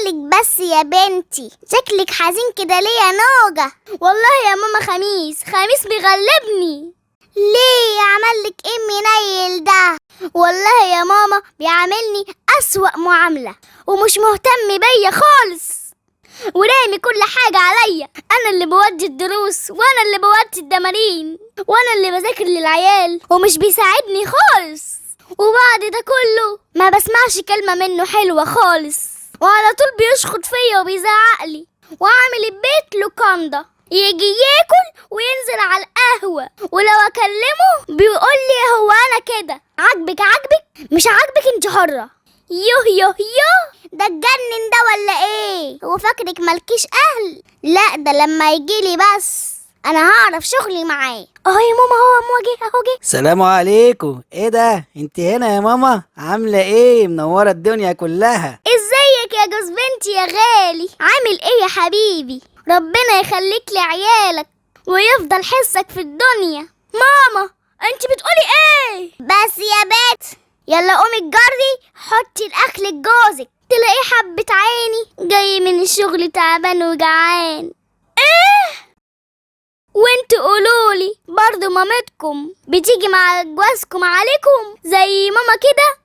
مالك بس يا بنتي؟ شكلك حزين كده ليه يا نوجة؟ والله يا ماما خميس بيغلبني. ليه عملك ايه منيل ده؟ والله يا ماما بيعاملني أسوأ معاملة ومش مهتم بيا خالص، ورامي كل حاجة عليا. أنا اللي بودي الدروس وأنا اللي بودي التمارين وأنا اللي بذاكر للعيال ومش بيساعدني خالص. وبعد ده كله ما بسمعش كلمة منه حلوة خالص، وعلى طول بيشخط فيا وبيزعقلي، وعامل البيت لوكاندا، يجي ياكل وينزل على القهوة، ولو أكلمه بيقولي هو أنا كده عاجبك مش عاجبك انت حرة. يوه ده اتجنن ده ولا ايه؟ هو فاكرك مالكيش اهل؟ لا ده لما يجيلي بس انا هعرف شغلي معاه. اهو يا ماما، اهو جه. السلام عليكم. ايه ده، انت هنا يا ماما؟ عامله ايه؟ منوره الدنيا كلها. ازيك يا جوز بنتي يا غالي؟ عامل ايه يا حبيبي؟ ربنا يخليك لعيالك ويفضل حسك في الدنيا. ماما انت بتقولي ايه؟ بس يا بت يلا قومي اتجري حطي الاكل لجوزك. تلاقيه حبة عيني جاي من الشغل تعبان وجعان. ايه؟ وانت قولولي برضو مامتكم بتيجي مع جوازكم عليكم زي ماما كده؟